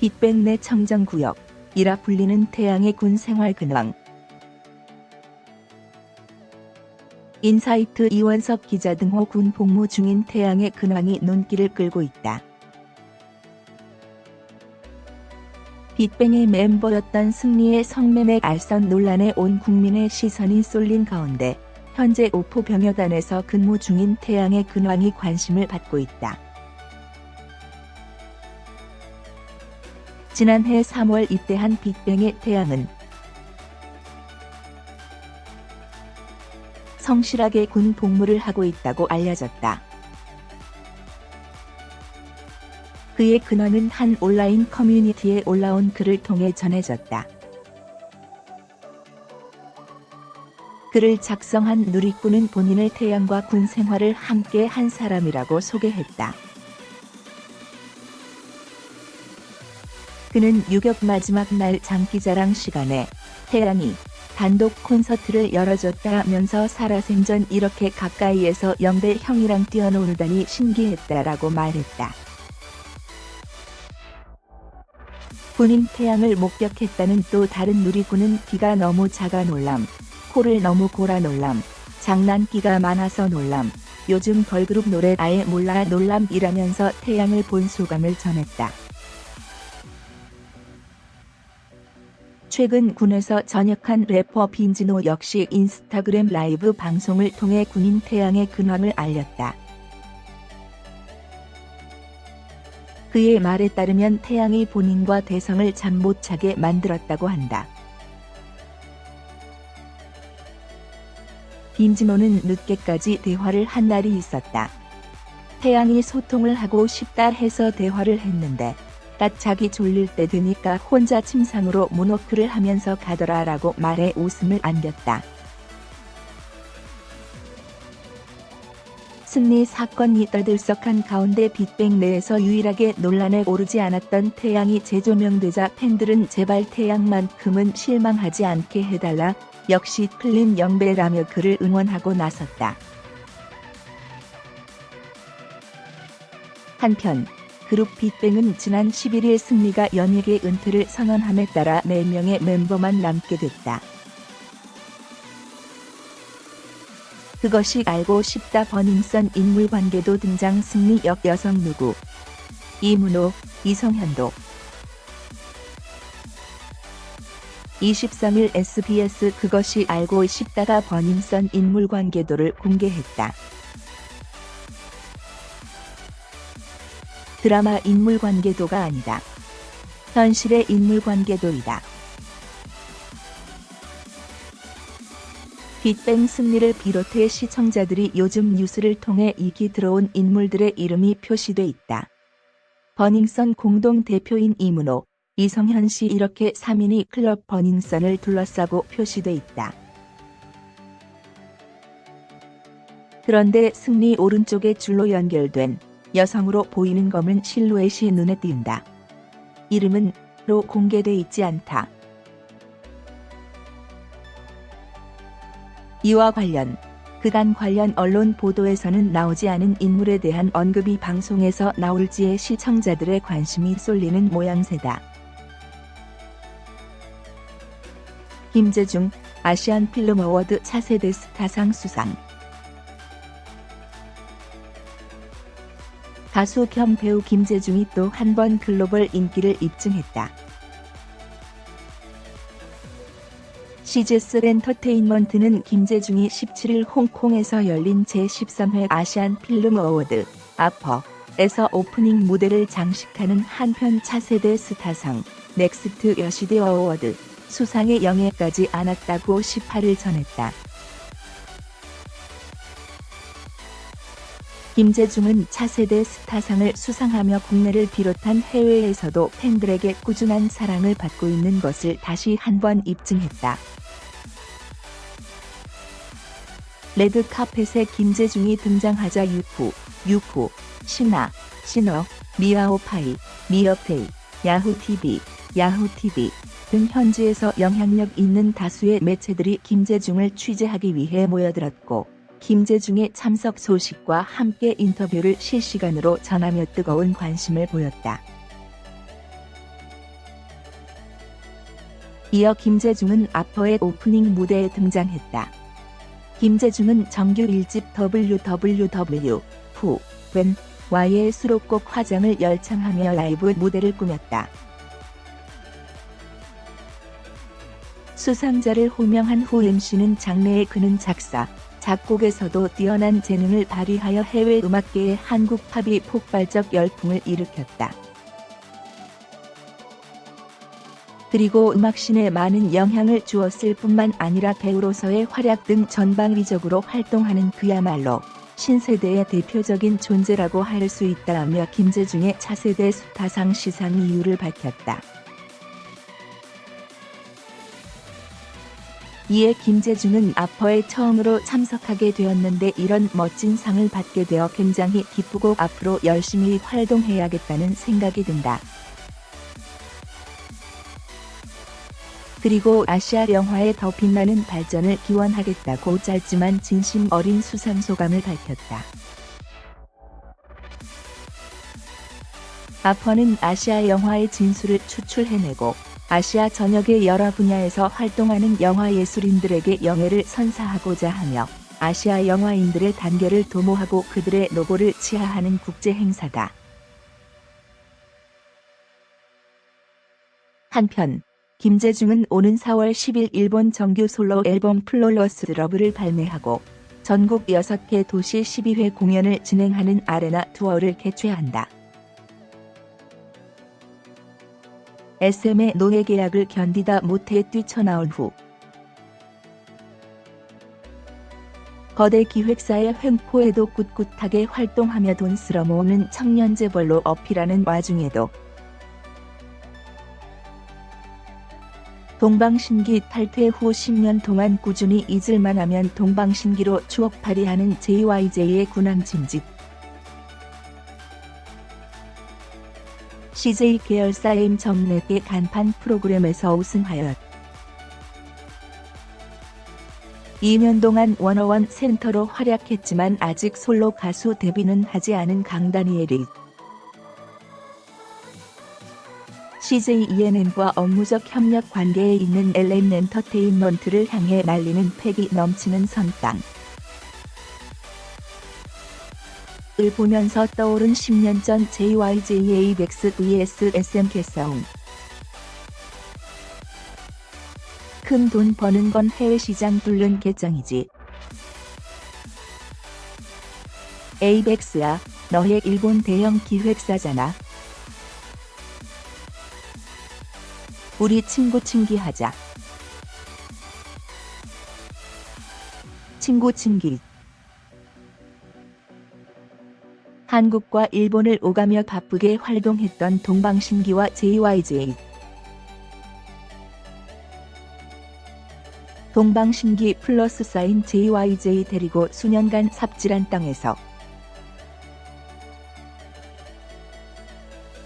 빅뱅 내 청정구역이라 불리는 태양의 군 생활 근황. 인사이트 이원석 기자 등호 군 복무 중인 태양의 근황이 눈길을 끌고 있다. 빅뱅의 멤버였던 승리의 성매매 알선 논란에 온 국민의 시선이 쏠린 가운데 현재 오포병여단에서 근무 중인 태양의 근황이 관심을 받고 있다. 지난해 3월 입대한 빅뱅의 태양은 성실하게 군 복무를 하고 있다고 알려졌다. 그의 근황은 한 온라인 커뮤니티에 올라온 글을 통해 전해졌다. 글을 작성한 누리꾼은 본인을 태양과 군 생활을 함께 한 사람이라고 소개했다. 그는 유격 마지막 날 장기자랑 시간에 태양이 단독 콘서트를 열어줬다면서 살아생전 이렇게 가까이에서 영대 형이랑 뛰어놀다니 신기했다라고 말했다. 본인 태양을 목격했다는 또 다른 누리꾼은 귀가 너무 작아 놀람, 코를 너무 골아 놀람, 장난기가 많아서 놀람, 요즘 걸그룹 노래 아예 몰라 놀람이라면서 태양을 본 소감을 전했다. 최근 군에서 전역한 래퍼 빈지노 역시 인스타그램 라이브 방송을 통해 군인 태양의 근황을 알렸다. 그의 말에 따르면 태양이 본인과 대성을 잠 못 자게 만들었다고 한다. 빈지노는 늦게까지 대화를 한 날이 있었다. 태양이 소통을 하고 싶다 해서 대화를 했는데 딱 자기 졸릴 때 되니까 혼자 침상으로 문워크를 하면서 가더라라고 말해 웃음을 안겼다. 승리 사건이 떠들썩한 가운데 빅뱅 내에서 유일하게 논란에 오르지 않았던 태양이 재조명되자 팬들은 제발 태양만큼은 실망하지 않게 해달라, 역시 클린 영배라며 그를 응원하고 나섰다. 한편 그룹 빅뱅은 지난 11일 승리가 연예계 은퇴를 선언함에 따라 4명의 멤버만 남게 됐다. 그것이 알고 싶다 버닝썬 인물관계도 등장. 승리 역 여성 누구? 이문호, 이성현도. 23일 SBS 그것이 알고 싶다가 버닝썬 인물관계도를 공개했다. 드라마 인물관계도가 아니다. 현실의 인물관계도이다. 빅뱅 승리를 비롯해 시청자들이 요즘 뉴스를 통해 익히 들어온 인물들의 이름이 표시돼 있다. 버닝썬 공동 대표인 이문호, 이성현 씨 이렇게 3인이 클럽 버닝썬을 둘러싸고 표시돼 있다. 그런데 승리 오른쪽에 줄로 연결된 여성으로 보이는 검은 실루엣이 눈에 띈다. 이름은 로 공개돼 있지 않다. 이와 관련 그간 관련 언론 보도에서는 나오지 않은 인물에 대한 언급이 방송에서 나올지에 시청자들의 관심이 쏠리는 모양새다. 김재중 아시안 필름 어워드 차세대 스타상 수상. 가수 겸 배우 김재중이 또 한 번 글로벌 인기를 입증했다. CGS 엔터테인먼트는 김재중이 17일 홍콩에서 열린 제13회 아시안 필름 어워드 아퍼에서 오프닝 무대를 장식하는 한편 차세대 스타상 넥스트 여시대 어워드 수상에 영예까지 안았다고 18일 전했다. 김재중은 차세대 스타상을 수상하며 국내를 비롯한 해외에서도 팬들에게 꾸준한 사랑을 받고 있는 것을 다시 한번 입증했다. 레드카펫에 김재중이 등장하자 유쿠, 신화, 신어, 미아오파이, 미어페이, 야후TV 등 현지에서 영향력 있는 다수의 매체들이 김재중을 취재하기 위해 모여들었고 김재중의 참석 소식과 함께 인터뷰를 실시간으로 전하며 뜨거운 관심을 보였다. 이어 김재중은 아퍼의 오프닝 무대에 등장했다. 김재중은 정규 1집 WWW Who When Why의 수록곡 화장을 열창하며 라이브 무대를 꾸몄다. 수상자를 호명한 후 MC는 장래에 그는 작사, 작곡에서도 뛰어난 재능을 발휘하여 해외 음악계의 한국 팝이 폭발적 열풍을 일으켰다. 그리고 음악씬에 많은 영향을 주었을 뿐만 아니라 배우로서의 활약 등 전방위적으로 활동하는 그야말로 신세대의 대표적인 존재라고 할 수 있다라며 김재중의 차세대 스타상 시상 이유를 밝혔다. 이에 김재중은 아퍼에 처음으로 참석하게 되었는데 이런 멋진 상을 받게 되어 굉장히 기쁘고 앞으로 열심히 활동해야겠다는 생각이 든다. 그리고 아시아 영화의 더 빛나는 발전을 기원하겠다고 짧지만 진심 어린 수상 소감을 밝혔다. 아퍼는 아시아 영화의 진수를 추출해내고 아시아 전역의 여러 분야에서 활동하는 영화 예술인들에게 영예를 선사하고자 하며 아시아 영화인들의 단결을 도모하고 그들의 노고를 치하하는 국제 행사다. 한편 김재중은 오는 4월 10일 일본 정규 솔로 앨범 플로러스 러브를 발매하고 전국 6개 도시 12회 공연을 진행하는 아레나 투어를 개최한다. SM의 노예 계약을 견디다 못해 뛰쳐나온 후 거대 기획사의 횡포에도 꿋꿋하게 활동하며 돈 쓸어 모으는 청년 재벌로 어필하는 와중에도 동방신기 탈퇴 후 10년 동안 꾸준히 잊을만 하면 동방신기로 추억팔이하는 JYJ의 군함짐짓. CJ 계열사 M.net 간판 프로그램에서 우승하였. 2년 동안 워너원 센터로 활약했지만 아직 솔로 가수 데뷔는 하지 않은 강다니엘이 CJ ENM과 업무적 협력 관계에 있는 LM 엔터테인먼트를 향해 날리는 패기 넘치는 선빵. 을 보면서 떠오른 10년 전 JYJ ABEX vs SM 개싸움. 큰 돈 버는 건 해외 시장 뚫는 개짱이지. ABEX야, 너의 일본 대형 기획사잖아. 우리 친구 친기하자. 친구 친기. 한국과 일본을 오가며 바쁘게 활동했던 동방신기와 JYJ. 동방신기 플러스 사인 JYJ 데리고 수년간 삽질한 땅에서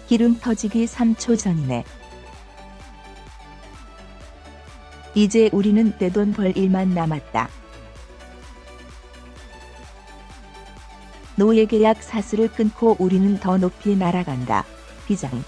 기름 터지기 3초 전이네. 이제 우리는 떼돈 벌 일만 남았다. 노예 계약 사슬을 끊고 우리는 더 높이 날아간다. 비장.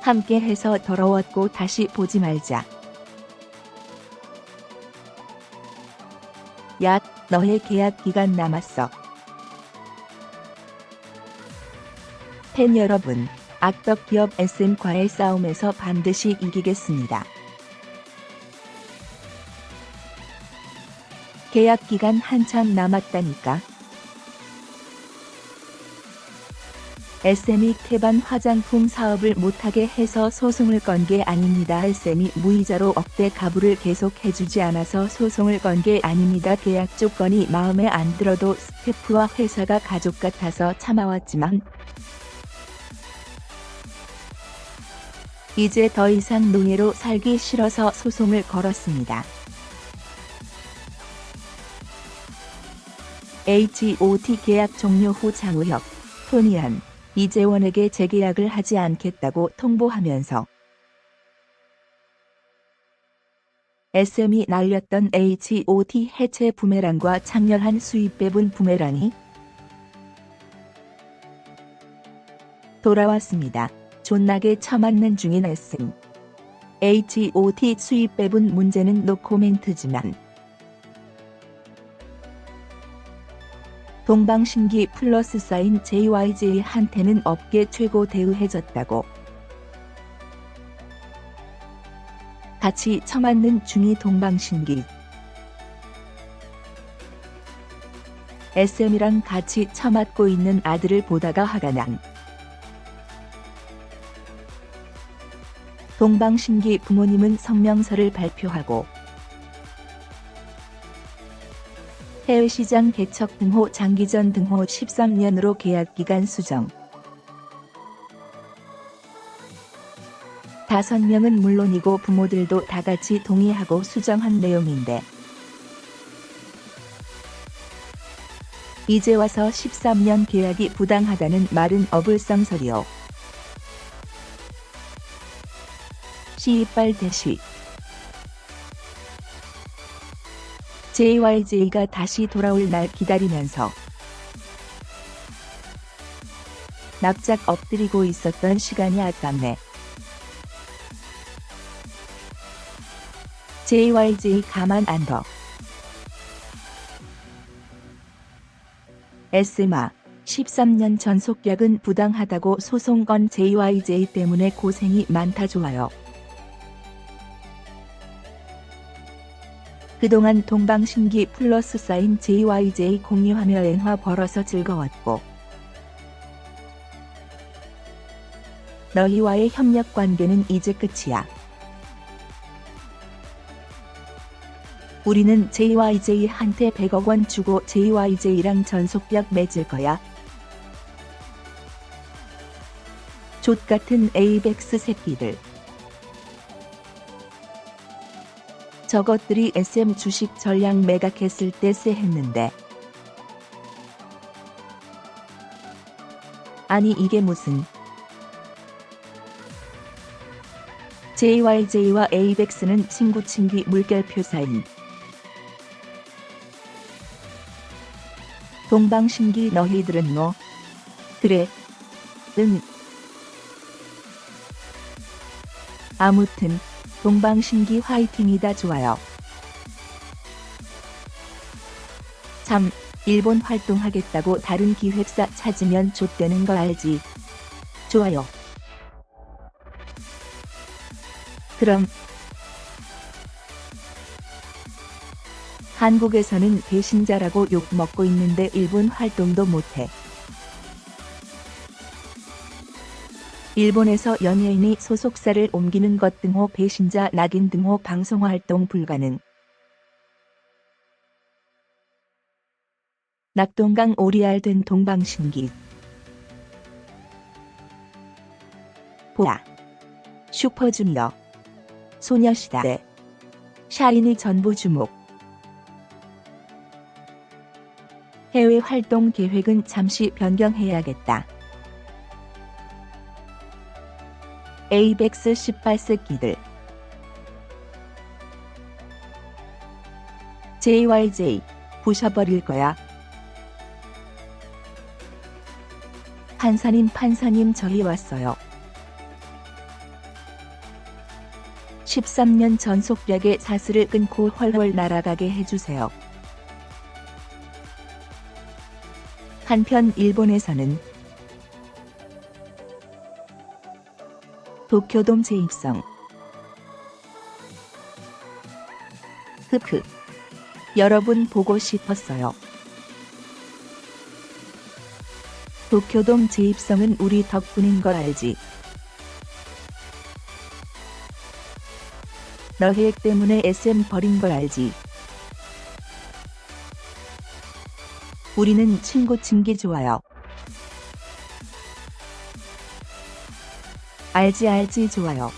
함께 해서 더러웠고 다시 보지 말자. 야, 너의 계약 기간 남았어. 팬 여러분. 악덕 기업 SM과의 싸움에서 반드시 이기겠습니다. 계약 기간 한참 남았다니까. SM이 태반 화장품 사업을 못하게 해서 소송을 건 게 아닙니다. SM이 무이자로 억대 가부를 계속 해주지 않아서 소송을 건 게 아닙니다. 계약 조건이 마음에 안 들어도 스태프와 회사가 가족 같아서 참아왔지만 이제 더 이상 노예로 살기 싫어서 소송을 걸었습니다. H.O.T 계약 종료 후 장우혁, 토니안, 이재원에게 재계약을 하지 않겠다고 통보하면서 SM이 날렸던 H.O.T 해체 부메랑과 장렬한 수입 배분 부메랑이 돌아왔습니다. 존나게 처맞는 중인 SM. HOT 수입 배분 문제는 노코멘트지만 동방신기 플러스 사인 JYJ한테는 업계 최고 대우해줬다고. 같이 처맞는 중이 동방신기. SM이랑 같이 처맞고 있는 아들을 보다가 화가 난 동방신기 부모님은 성명서를 발표하고 해외시장 개척 등호 장기전 등호 13년으로 계약기간 수정. 5명은 물론이고 부모들도 다같이 동의하고 수정한 내용인데 이제 와서 13년 계약이 부당하다는 말은 어불성설이요. 시이빨 대시. JYJ가 다시 돌아올 날 기다리면서 납작 엎드리고 있었던 시간이 아깝네. JYJ 가만 안 둬. SM아 13년 전속약은 부당하다고 소송 건 JYJ 때문에 고생이 많다 좋아요. 그동안 동방신기 플러스 사인 JYJ 공유하며 엔화 벌어서 즐거웠고 너희와의 협력 관계는 이제 끝이야. 우리는 JYJ한테 100억 원 주고 JYJ랑 전속약 맺을 거야. 족같은 에이벡스 새끼들. 저것들이 SM 주식 전량 매각했을 때 쎄했는데. 아니 이게 무슨. JYJ와 에이벡스는 친구친귀 물결표 사이. 동방신기 너희들은 뭐. 그래. 응. 아무튼 동방신기 화이팅이다 좋아요. 참 일본 활동하겠다고 다른 기획사 찾으면 좆되는 거 알지. 좋아요. 그럼 한국에서는 배신자라고 욕먹고 있는데 일본 활동도 못해. 일본에서 연예인이 소속사를 옮기는 것 등호 배신자 낙인 등호 방송활동 불가능. 낙동강 오리알 된 동방신기. 보아. 슈퍼주니어. 소녀시대. 샤이니 전부 주목. 해외 활동 계획은 잠시 변경해야겠다. 에이벡스 18세기들. JYJ 부셔버릴 거야. 판사님 저희 왔어요. 13년 전속약의 사슬을 끊고 훨훨 날아가게 해주세요. 한편 일본에서는 도쿄돔 재입성. 흑흑. 여러분 보고 싶었어요. 도쿄돔 재입성은 우리 덕분인 걸 알지. 너 계획 때문에 SM 버린 걸 알지. 우리는 친구 친기 좋아요. 알지 좋아요.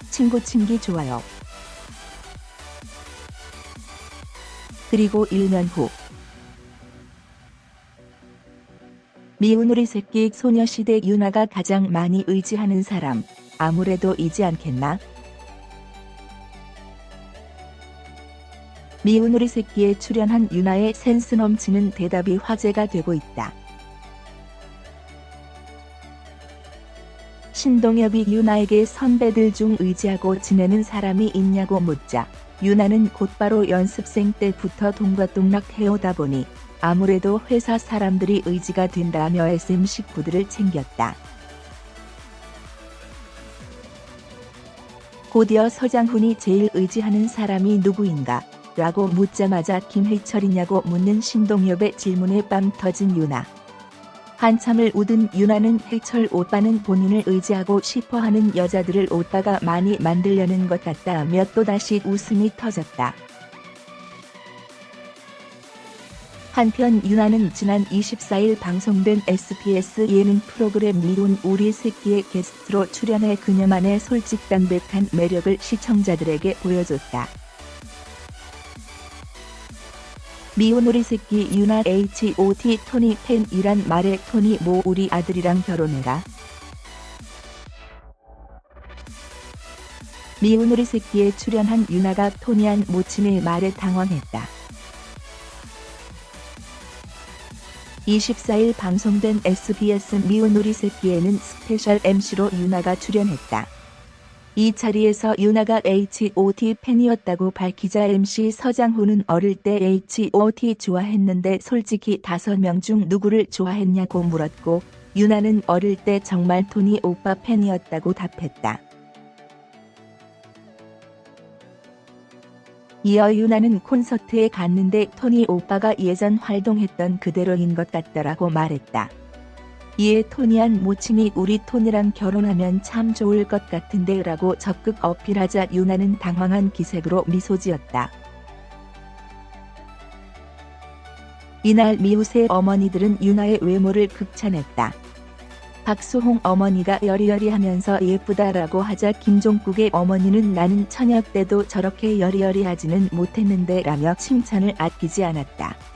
친구 친기 좋아요. 그리고 1년 후 미운 우리 새끼 소녀시대 유나가 가장 많이 의지하는 사람 아무래도 이지 않겠나? 미운 우리 새끼에 출연한 유나의 센스 넘치는 대답이 화제가 되고 있다. 신동엽이 유나에게 선배들 중 의지하고 지내는 사람이 있냐고 묻자 유나는 곧바로 연습생 때부터 동거동락 해오다 보니 아무래도 회사 사람들이 의지가 된다며 SM 식구들을 챙겼다. 곧이어 서장훈이 제일 의지하는 사람이 누구인가? 라고 묻자마자 김해철이냐고 묻는 신동엽의 질문에 빵 터진 유나. 한참을 웃은 유나는 해철 오빠는 본인을 의지하고 싶어하는 여자들을 오빠가 많이 만들려는 것 같다며 또다시 웃음이 터졌다. 한편 유나는 지난 24일 방송된 SBS 예능 프로그램 미혼 우리 새끼에 게스트로 출연해 그녀만의 솔직담백한 매력을 시청자들에게 보여줬다. 미혼 우리 새끼 유나 H.O.T 토니 팬이란 말에 토니 뭐 우리 아들이랑 결혼해라. 미혼 우리 새끼에 출연한 유나가 토니한 모친의 말에 당황했다. 24일 방송된 SBS 미혼 우리 새끼에는 스페셜 MC로 유나가 출연했다. 이 자리에서 유나가 H.O.T 팬이었다고 밝히자 MC 서장훈은 어릴 때 H.O.T 좋아했는데 솔직히 5명 중 누구를 좋아했냐고 물었고 유나는 어릴 때 정말 토니 오빠 팬이었다고 답했다. 이어 유나는 콘서트에 갔는데 토니 오빠가 예전 활동했던 그대로인 것 같더라고 말했다. 이에 토니한 모친이 우리 토니랑 결혼하면 참 좋을 것 같은데 라고 적극 어필하자 유나는 당황한 기색으로 미소 지었다. 이날 미우새 어머니들은 유나의 외모를 극찬했다. 박수홍 어머니가 여리여리하면서 예쁘다라고 하자 김종국의 어머니는 나는 처녀 때도 저렇게 여리여리하지는 못했는데 라며 칭찬을 아끼지 않았다.